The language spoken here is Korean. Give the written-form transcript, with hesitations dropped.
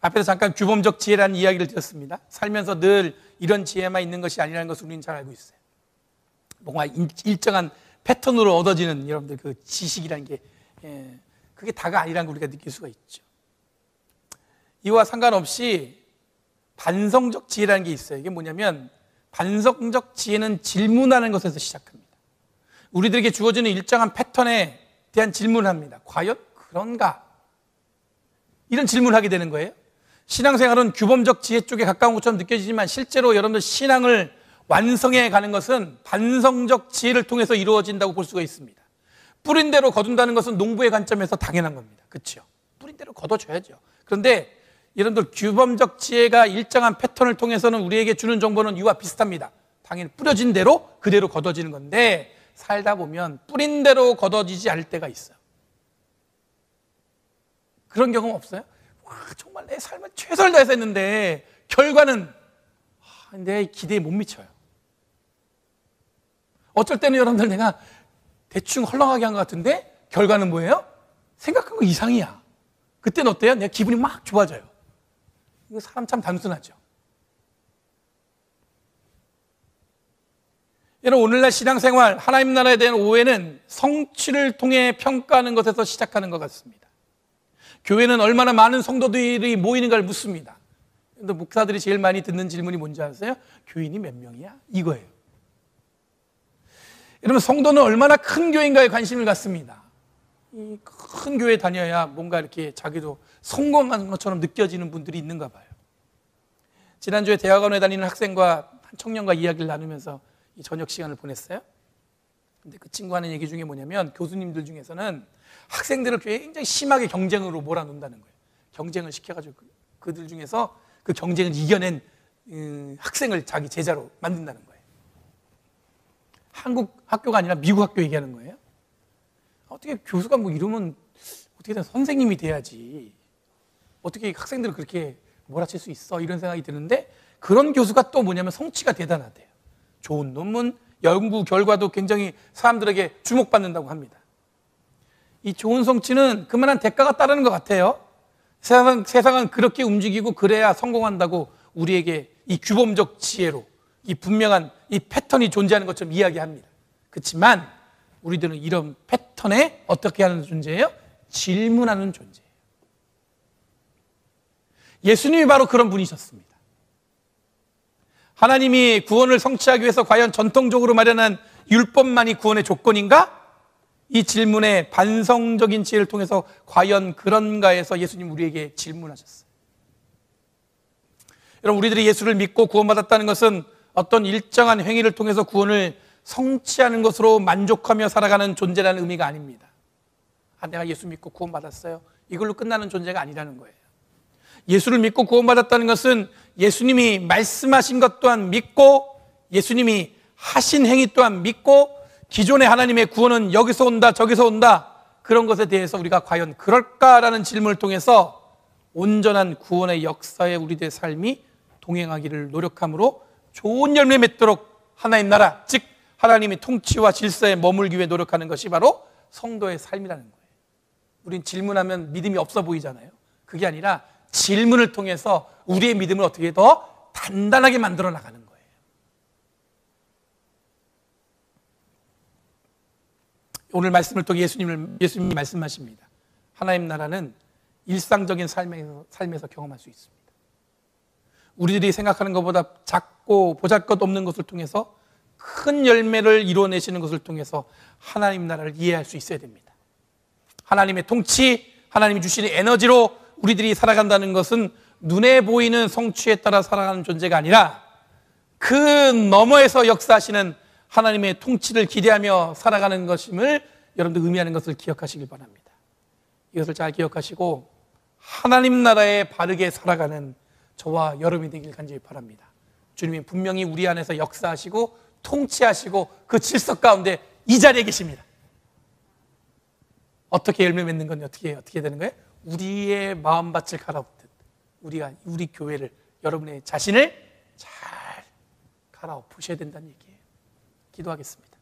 앞에서 잠깐 규범적 지혜라는 이야기를 드렸습니다. 살면서 늘 이런 지혜만 있는 것이 아니라는 것을 우리는 잘 알고 있어요. 뭔가 일정한 패턴으로 얻어지는 여러분들 그 지식이라는 게 그게 다가 아니라는 걸 우리가 느낄 수가 있죠. 이와 상관없이 반성적 지혜라는 게 있어요. 이게 뭐냐면 반성적 지혜는 질문하는 것에서 시작합니다. 우리들에게 주어지는 일정한 패턴에 대한 질문을 합니다. 과연 그런가? 이런 질문을 하게 되는 거예요. 신앙생활은 규범적 지혜 쪽에 가까운 것처럼 느껴지지만 실제로 여러분들 신앙을 완성해 가는 것은 반성적 지혜를 통해서 이루어진다고 볼 수가 있습니다. 뿌린 대로 거둔다는 것은 농부의 관점에서 당연한 겁니다. 그렇죠? 뿌린 대로 거둬줘야죠. 그런데 여러분들 규범적 지혜가 일정한 패턴을 통해서는 우리에게 주는 정보는 이와 비슷합니다. 당연히 뿌려진 대로 그대로 거둬지는 건데 살다 보면 뿌린 대로 거둬지지 않을 때가 있어요. 그런 경험 없어요? 와, 정말 내 삶을 최선을 다해서 했는데 결과는 내 기대에 못 미쳐요. 어쩔 때는 여러분들 내가 대충 헐렁하게 한 것 같은데 결과는 뭐예요? 생각한 거 이상이야. 그때는 어때요? 내가 기분이 막 좋아져요. 이거 사람 참 단순하죠. 여러분, 오늘날 신앙생활, 하나님 나라에 대한 오해는 성취를 통해 평가하는 것에서 시작하는 것 같습니다. 교회는 얼마나 많은 성도들이 모이는가를 묻습니다. 근데 목사들이 제일 많이 듣는 질문이 뭔지 아세요? 교인이 몇 명이야? 이거예요. 여러분, 성도는 얼마나 큰 교회인가에 관심을 갖습니다. 이 큰 교회 다녀야 뭔가 이렇게 자기도 성공한 것처럼 느껴지는 분들이 있는가 봐요. 지난주에 대학원에 다니는 학생과 한 청년과 이야기를 나누면서 이 저녁 시간을 보냈어요. 근데 그 친구 하는 얘기 중에 뭐냐면 교수님들 중에서는 학생들을 굉장히 심하게 경쟁으로 몰아놓는다는 거예요. 경쟁을 시켜가지고 그들 중에서 그 경쟁을 이겨낸 학생을 자기 제자로 만든다는 거예요. 한국 학교가 아니라 미국 학교 얘기하는 거예요. 어떻게 교수가 뭐 이러면 어떻게든 선생님이 돼야지. 어떻게 학생들을 그렇게 몰아칠 수 있어? 이런 생각이 드는데 그런 교수가 또 뭐냐면 성취가 대단하대요. 좋은 논문, 연구 결과도 굉장히 사람들에게 주목받는다고 합니다. 이 좋은 성취는 그만한 대가가 따르는 것 같아요. 세상은 그렇게 움직이고 그래야 성공한다고 우리에게 이 규범적 지혜로 이 분명한 이 패턴이 존재하는 것처럼 이야기합니다. 그렇지만 우리들은 이런 패턴에 어떻게 하는 존재예요? 질문하는 존재예요. 예수님이 바로 그런 분이셨습니다. 하나님이 구원을 성취하기 위해서 과연 전통적으로 마련한 율법만이 구원의 조건인가? 이 질문에 반성적인 지혜를 통해서 과연 그런가 해서 예수님 우리에게 질문하셨어요. 여러분, 우리들이 예수를 믿고 구원받았다는 것은 어떤 일정한 행위를 통해서 구원을 성취하는 것으로 만족하며 살아가는 존재라는 의미가 아닙니다. 내가 예수 믿고 구원받았어요. 이걸로 끝나는 존재가 아니라는 거예요. 예수를 믿고 구원받았다는 것은 예수님이 말씀하신 것 또한 믿고 예수님이 하신 행위 또한 믿고 기존의 하나님의 구원은 여기서 온다 저기서 온다 그런 것에 대해서 우리가 과연 그럴까라는 질문을 통해서 온전한 구원의 역사에 우리들의 삶이 동행하기를 노력함으로 좋은 열매 맺도록 하나님 나라 즉 하나님의 통치와 질서에 머물기 위해 노력하는 것이 바로 성도의 삶이라는 거예요. 우린 질문하면 믿음이 없어 보이잖아요. 그게 아니라 질문을 통해서 우리의 믿음을 어떻게 더 단단하게 만들어 나가는 거예요. 오늘 말씀을 통해 예수님이 말씀하십니다. 하나님 나라는 일상적인 삶에서 경험할 수 있습니다. 우리들이 생각하는 것보다 작고 보잘것없는 것을 통해서 큰 열매를 이루어내시는 것을 통해서 하나님 나라를 이해할 수 있어야 됩니다. 하나님의 통치, 하나님이 주시는 에너지로 우리들이 살아간다는 것은 눈에 보이는 성취에 따라 살아가는 존재가 아니라 그 너머에서 역사하시는 하나님의 통치를 기대하며 살아가는 것임을 여러분들 의미하는 것을 기억하시길 바랍니다. 이것을 잘 기억하시고 하나님 나라에 바르게 살아가는 저와 여러분이 되길 간절히 바랍니다. 주님이 분명히 우리 안에서 역사하시고 통치하시고 그 질서 가운데 이 자리에 계십니다. 어떻게 열매 맺는 건 어떻게 되는 거예요? 우리의 마음밭을 갈아엎듯 우리 교회를 여러분의 자신을 잘 갈아엎으셔야 된다는 얘기예요. 기도하겠습니다.